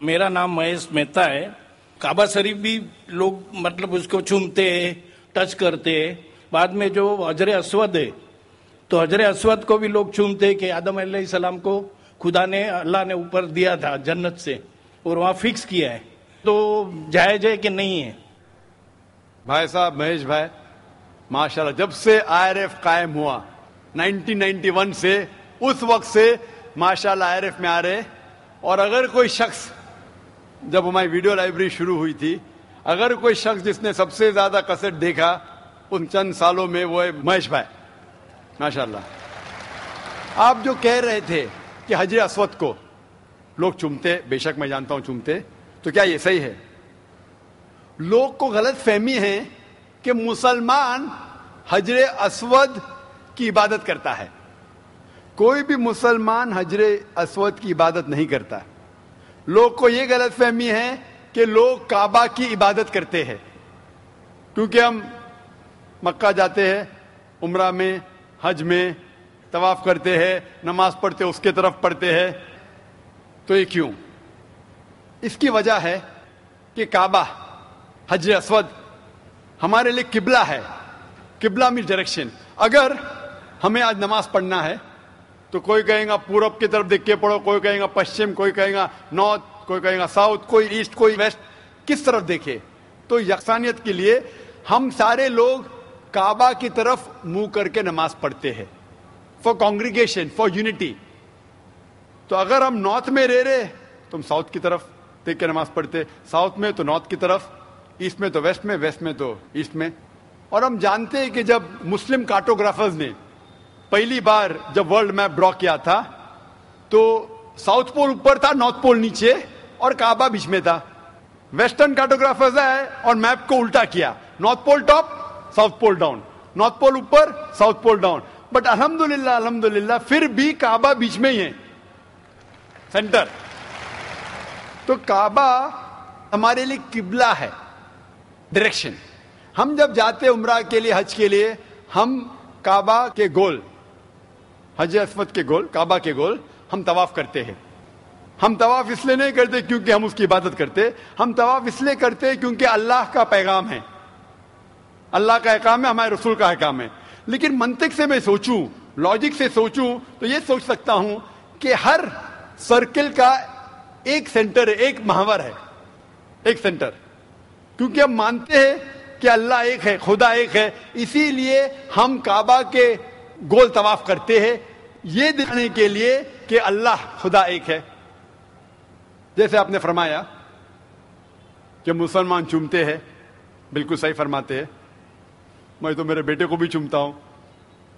मेरा नाम महेश मेहता है। काबा शरीफ भी लोग मतलब उसको चूमते हैं, टच करते हैं। बाद में जो हजर अस्वद है, तो हजर अस्वद को भी लोग चूमते हैं कि आदम अलैहिस्सलाम को खुदा ने, अल्लाह ने ऊपर दिया था जन्नत से और वहाँ फिक्स किया है, तो जायज है कि नहीं है? भाई साहब महेश भाई, माशाल्लाह, जब से IRF कायम हुआ 1991 से, उस वक्त से माशाल्लाह IRF में आ रहे। और अगर कोई शख्स, जब हमारी वीडियो लाइब्रेरी शुरू हुई थी, अगर कोई शख्स जिसने सबसे ज्यादा कैसेट देखा उन चंद सालों में, वो है महेश भाई, माशाल्लाह। आप जो कह रहे थे कि हजर अस्वद को लोग चूमते, बेशक मैं जानता हूं चूमते, तो क्या ये सही है? लोग को गलत फहमी है कि मुसलमान हजर अस्वद की इबादत करता है। कोई भी मुसलमान हजर अस्वद की इबादत नहीं करता। लोग को ये गलत फहमी है कि लोग काबा की इबादत करते हैं, क्योंकि हम मक्का जाते हैं, उम्रा में, हज में तवाफ करते हैं, नमाज पढ़ते, उसके तरफ पढ़ते हैं। तो ये क्यों? इसकी वजह है कि काबा, हजर अस्वद हमारे लिए किबला है। किबला मीन्स डायरेक्शन। अगर हमें आज नमाज पढ़ना है तो कोई कहेगा पूरब की तरफ देख के पढ़ो, कोई कहेगा पश्चिम, कोई कहेगा नॉर्थ, कोई कहेगा साउथ, कोई ईस्ट, कोई वेस्ट, किस तरफ देखे? तो यकसानियत के लिए हम सारे लोग काबा की तरफ मुंह करके नमाज पढ़ते हैं, फॉर कॉन्ग्रीगेशन, फॉर यूनिटी। तो अगर हम नॉर्थ में रह रहे तो हम साउथ की तरफ देख के नमाज पढ़ते, साउथ में तो नॉर्थ की तरफ, ईस्ट में तो वेस्ट में, वेस्ट में तो ईस्ट में। और हम जानते हैं कि जब मुस्लिम कार्टोग्राफर्स ने पहली बार जब वर्ल्ड मैप ड्रॉ किया था, तो साउथ पोल ऊपर था, नॉर्थ पोल नीचे, और काबा बीच में था। वेस्टर्न कार्टोग्राफर्स आए और मैप को उल्टा किया, north pole top, south pole down, north pole ऊपर, साउथ पोल डाउन। बट अल्हम्दुलिल्लाह, अल्हम्दुलिल्लाह फिर भी काबा बीच में ही है, सेंटर। तो काबा हमारे लिए किबला है, डायरेक्शन। हम जब जाते उम्रा के लिए, हज के लिए, हम काबा के गोल, हज अस्वद के गोल, काबा के गोल हम तवाफ करते हैं। हम तवाफ इसलिए नहीं करते क्योंकि हम उसकी इबादत करते, हम तवाफ इसलिए करते हैं क्योंकि अल्लाह का पैगाम है, अल्लाह का अहकाम है, हमारे रसूल का अहकाम है। लेकिन मंतिक से मैं सोचूं, लॉजिक से सोचूं, तो ये सोच सकता हूं कि हर सर्किल का एक सेंटर है, एक महवर है, एक सेंटर। क्योंकि हम मानते हैं कि अल्लाह एक है, खुदा एक है, इसीलिए हम काबा के गोल तवाफ करते हैं, ये दिखाने के लिए कि अल्लाह खुदा एक है। जैसे आपने फरमाया कि मुसलमान चूमते हैं, बिल्कुल सही फरमाते हैं। मैं तो मेरे बेटे को भी चूमता हूं।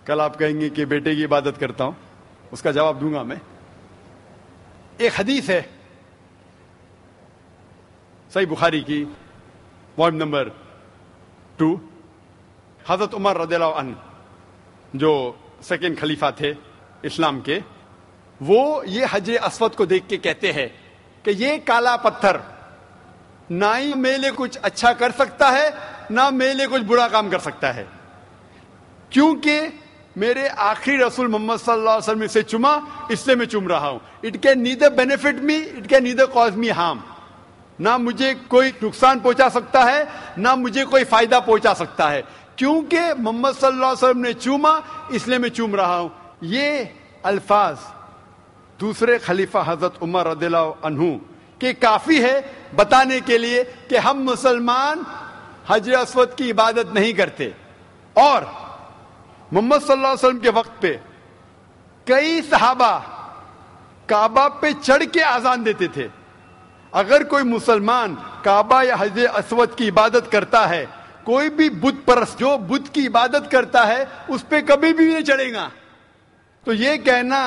कल आप कहेंगे कि बेटे की इबादत करता हूं, उसका जवाब दूंगा मैं। एक हदीस है सही बुखारी की, वॉल्यूम नंबर 2, हजरत उमर रज़ियल्लाहु अन्हु जो सेकंड खलीफा थे इस्लाम के, वो ये हजर अस्वद को देख के कहते हैं कि ये काला पत्थर ना ही मेरे लिए कुछ अच्छा कर सकता है, ना मेरे लिए कुछ बुरा काम कर सकता है, क्योंकि मेरे आखिरी रसूल मोहम्मद सल्लल्लाहु अलैहि वसल्लम से चुमा, इसलिए मैं चुम रहा हूं। It can neither benefit me, it can neither cause me harm. ना मुझे कोई नुकसान पहुंचा सकता है, ना मुझे कोई फायदा पहुंचा सकता है, क्योंकि मोहम्मद सल्लल्लाहु अलैहि वसल्लम ने चूमा, इसलिए मैं चूम रहा हूं। ये अल्फाज दूसरे खलीफा हजरत उमर रज़ियल्लाहु अन्हु के काफी है बताने के लिए कि हम मुसलमान हजर अस्वद की इबादत नहीं करते। और मोहम्मद सल्लल्लाहु अलैहि वसल्लम के वक्त पे कई सहाबा काबा पे चढ़ के आजान देते थे। अगर कोई मुसलमान काबा या हजर अस्वद की इबादत करता है, कोई भी बुत परस्त जो बुत की इबादत करता है, उस पे कभी भी नहीं चढ़ेगा। तो ये कहना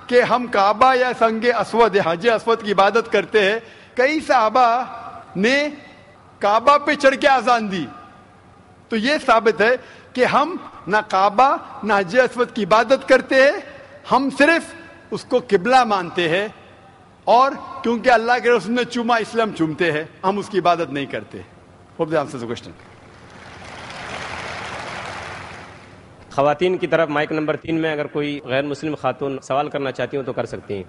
कि हम काबा या संगे अस्वद या हजर अस्वद की इबादत करते हैं, कई सहाबा ने काबा पे चढ़ के आजान दी, तो ये साबित है कि हम ना काबा ना हजर अस्वद की इबादत करते हैं, हम सिर्फ उसको किबला मानते हैं। और क्योंकि अल्लाह के रसूल ने चूमा, इसलिए हम चूमते हैं, हम उसकी इबादत नहीं करते। Hope that answers the question. खवातीन की तरफ माइक नंबर 3 में अगर कोई गैर मुस्लिम खातून सवाल करना चाहती हूँ तो कर सकती हैं।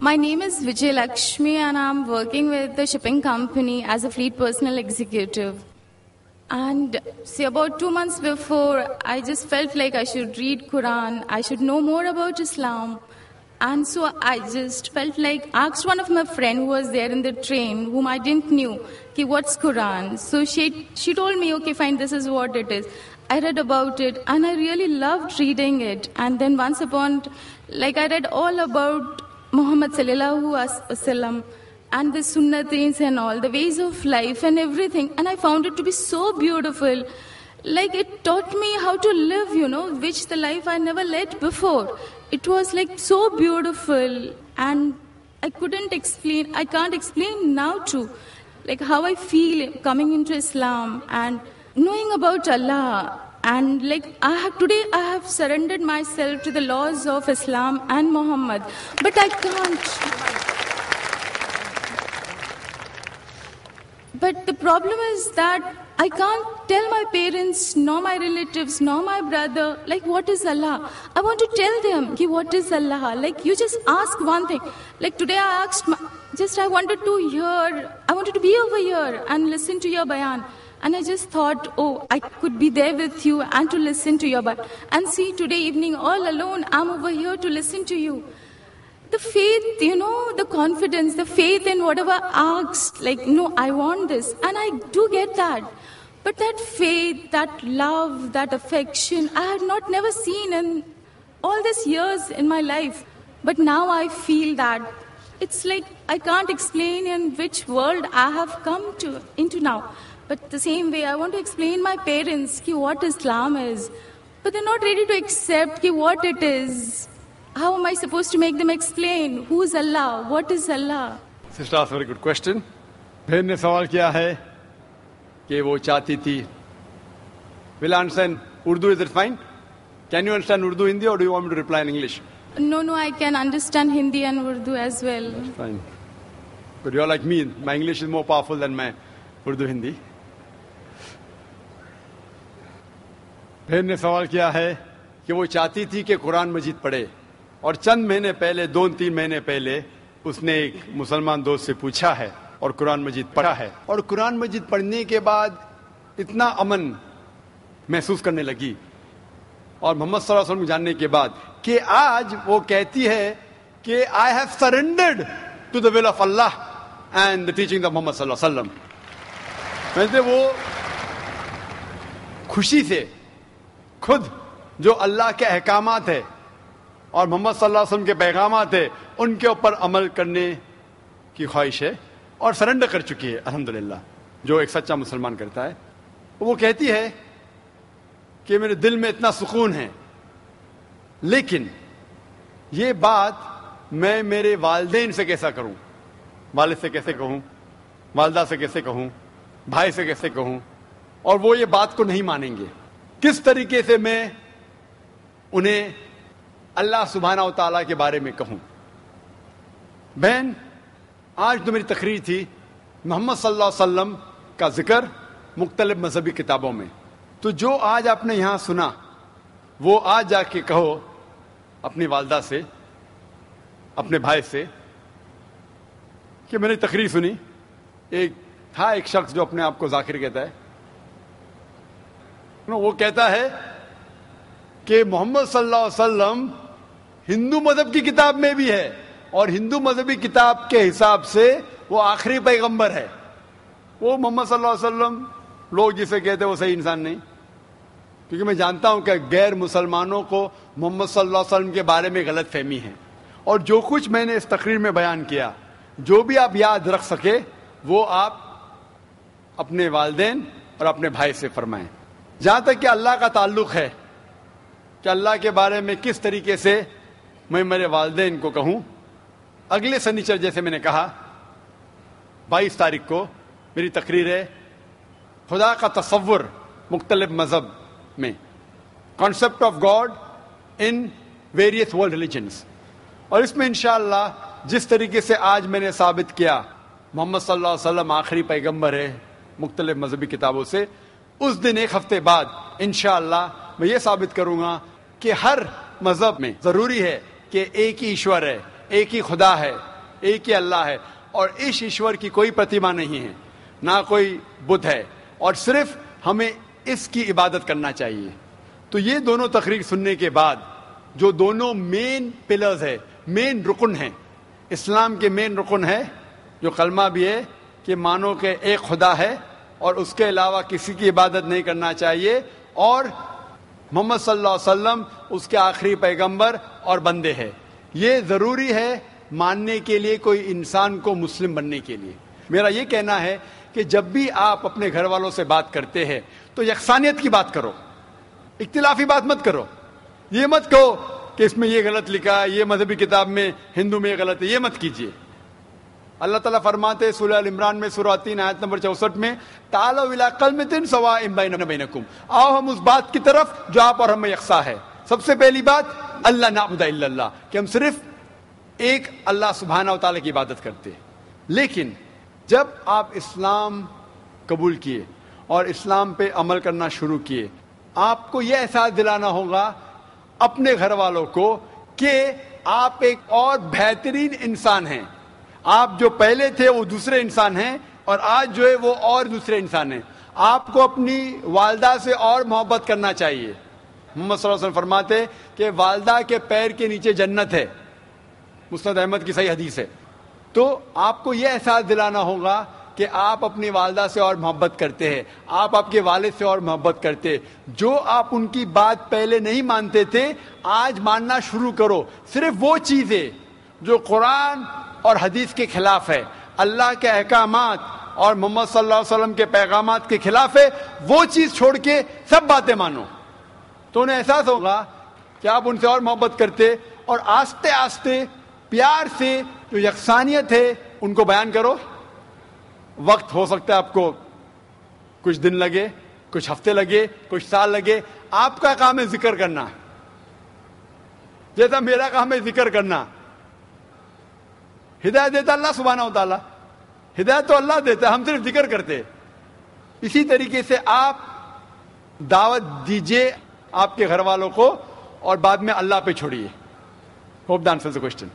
My name is Vijay Lakshmi and I'm working with the shipping company as a fleet personal executive. And see, about 2 months before, I just felt like I should read Quran, I should know more about Islam. And so I just felt like, asked one of my friends who was there in the train, whom I didn't knew, okay, what's Quran? So she told me, okay, fine, this is what it is. I read about it and I really loved reading it. And then once upon, I read all about Muhammad sallallahu alaihi wasallam and the sunnatis and all, the ways of life and everything. And I found it to be so beautiful. It taught me how to live, which the life I never led before. It was so beautiful, and I can't explain now too, how I feel coming into Islam and knowing about Allah. And today I have surrendered myself to the laws of Islam and Muhammad, but I can't. But the problem is that I can't tell my parents, nor my relatives, nor my brother, what is Allah? I want to tell them, what is Allah? You just ask one thing. Today I asked, I wanted to be over here and listen to your bayan. And I just thought, I could be there with you and to listen to your bayan. And see, today evening, all alone, I'm over here to listen to you. The faith, the confidence, the faith in whatever I asked, no, I want this. And I do get that. But that faith, that love, that affection, I had never seen in all these years in my life. But now I feel that it's I can't explain in which world I have come into now. But the same way, I want to explain my parents what Islam is. But they're not ready to accept what it is. How am I supposed to make them explain? Who is Allah? What is Allah? Sister asked a very good question. बहन ने सवाल किया है कि वो चाहती थी. Will I understand Urdu? Is it fine? Can you understand Urdu, Hindi, or do you want me to reply in English? No, I can understand Hindi and Urdu as well. That's fine. But you're like me. My English is more powerful than my Urdu, Hindi. बहन ने सवाल किया है कि वो चाहती थी कि कुरान मजीद पढ़े, और चंद महीने पहले, 2-3 महीने पहले, उसने एक मुसलमान दोस्त से पूछा है और कुरान मजीद पढ़ा है. और कुरान मजीद पढ़ने के बाद इतना अमन महसूस करने लगी, और मोहम्मद सल्लल्लाहु अलैहि वसल्लम जानने के बाद, कि आज वो कहती है कि I have surrendered to the will of Allah and the teaching of Mohammad सल्लल्लाहु अलैहि वसल्लम. वैसे वो खुशी से खुद जो अल्लाह के अहकामात है और मोहम्मद सल्लल्लाहु अलैहि वसल्लम के पैगामात है, उनके ऊपर अमल करने की ख्वाहिश है और सरेंडर कर चुकी है अल्हम्दुलिल्लाह, जो एक सच्चा मुसलमान करता है. वो कहती है कि मेरे दिल में इतना सुकून है, लेकिन ये बात मैं मेरे वालिदैन से कैसा करूं, वालिद से कैसे कहूं, वालिदा से कैसे कहूं, भाई से कैसे कहूं, और वो ये बात को नहीं मानेंगे. किस तरीके से मैं उन्हें अल्लाह सुब्हाना व तआला के बारे में कहूं. बहन, आज जो मेरी तकरीर थी, मोहम्मद सल्लल्लाहु अलैहि वसल्लम का जिक्र मुख्तलिफ मजहबी किताबों में. तो जो आज आपने यहाँ सुना, वो आज जाके कहो अपनी वालदा से, अपने भाई से कि मैंने तकरीर सुनी. एक शख्स जो अपने आप को जाकिर कहता है, वो कहता है कि मोहम्मद सल्लल्लाहु अलैहि वसल्लम हिंदू मजहब की किताब में भी है, और हिंदू मजहबी किताब के हिसाब से वो आखिरी पैगंबर है. वो मोहम्मद सल्लल्लाहु अलैहि वसल्लम, लोग जिसे कहते हैं वो सही इंसान नहीं, क्योंकि मैं जानता हूं कि गैर मुसलमानों को मोहम्मद सल्लल्लाहु अलैहि वसल्लम के बारे में गलत फहमी है. और जो कुछ मैंने इस तकरीर में बयान किया, जो भी आप याद रख सके, वो आप अपने वालिदैन और अपने भाई से फरमाएं. जहां तक कि अल्लाह का ताल्लुक है, कि अल्लाह के बारे में किस तरीके से मैं मेरे वालिदैन को कहूं, अगले शनिचर जैसे मैंने कहा 22 तारीख को मेरी तकरीर है खुदा का तसव्वुर मुख्तलिफ मजहब में, concept of God in various world religions. और इसमें इंशाअल्लाह जिस तरीके से आज मैंने साबित किया मोहम्मद सल्लल्लाहु अलैहि वसल्लम आखिरी पैगंबर है मुख्तलिफ मजहबी किताबों से, उस दिन एक हफ्ते बाद इंशाअल्लाह मैं ये साबित करूंगा कि हर मजहब में जरूरी है कि एक ही ईश्वर है, एक ही खुदा है, ایک ہی اللہ ہے اور اس ایشور کی کوئی پرتیما نہیں ہے، نہ کوئی بدھ ہے، اور صرف ہمیں اس کی عبادت کرنا چاہیے. تو یہ دونوں تقریر سننے کے بعد جو دونوں مین پلرز ہے، مین رکن ہیں، اسلام کے مین رکن ہے جو کلمہ بھی ہے کہ مانو کہ ایک خدا ہے اور اس کے علاوہ کسی کی عبادت نہیں کرنا چاہیے، اور محمد صلی اللہ علیہ وسلم اس کے آخری پیغمبر اور بندے ہیں. یہ ضروری ہے ماننے کے لیے کوئی انسان کو مسلم بننے کے لیے. میرا یہ کہنا ہے کہ جب بھی آپ اپنے گھر والوں سے بات کرتے ہیں تو یکسانیت کی بات کرو، اختلافی بات مت کرو. یہ مت کہو کہ اس میں یہ غلط لکھا ہے، یہ مذہبی کتاب میں ہندو میں یہ غلط ہے، یہ مت کیجیے. اللہ تعالیٰ فرماتے ہیں سورہ عمران میں سورہ 3 آیت نمبر 64 میں، تعالوا الی کلمۃ سواء بیننا وبینکم، آؤ ہم اس بات کی طرف جو آپ اور ہم میں یکساں ہے. سب سے پہلی بات اللہ نعبد الا اللہ، کہ ہم صرف ایک اللہ سبحانہ و تعالیٰ کی عبادت کرتے ہیں. لیکن جب آپ اسلام قبول کیے اور اسلام پہ عمل کرنا شروع کیے، آپ کو یہ احساس دلانا ہوگا اپنے گھر والوں کو کہ آپ ایک اور بہترین انسان ہیں. آپ جو پہلے تھے وہ دوسرے انسان ہیں، اور آج جو ہے وہ اور دوسرے انسان ہیں. آپ کو اپنی والدہ سے اور محبت کرنا چاہیے. محمد صلی اللہ علیہ وسلم فرماتے کہ والدہ کے پیر کے نیچے جنت ہے، مسند احمد کی صحیح حدیث ہے. تو آپ کو یہ احساس دلانا ہوگا کہ آپ اپنی والدہ سے اور محبت کرتے ہیں، آپ کے والد سے اور محبت کرتے. جو آپ ان کی بات پہلے نہیں مانتے تھے آج ماننا شروع کرو. صرف وہ چیزیں جو قرآن اور حدیث کے خلاف ہے، اللہ کے احکامات اور محمد صلی اللہ علیہ وسلم کے پیغامات کے خلاف ہے، وہ چیز چھوڑ کے سب باتیں مانو. تو انہیں احساس ہوگا کہ آپ ان سے اور محبت کرتے، اور آہستہ آہستہ پیار سے جو یکسانیت ہے ان کو بیان کرو. وقت ہو سکتا ہے آپ کو کچھ دن لگے، کچھ ہفتے لگے، کچھ سال لگے. آپ کا کام ہے ذکر کرنا، جیسا میرا کام ہے ذکر کرنا. ہدایت دیتا اللہ سبحانہ و تعالیٰ، ہدایت تو اللہ دیتا ہے، ہم صرف ذکر کرتے. اسی طریقے سے آپ دعوت دیجئے آپ کے گھر والوں کو، اور بعد میں اللہ پہ چھوڑیے. Hope that answers the question.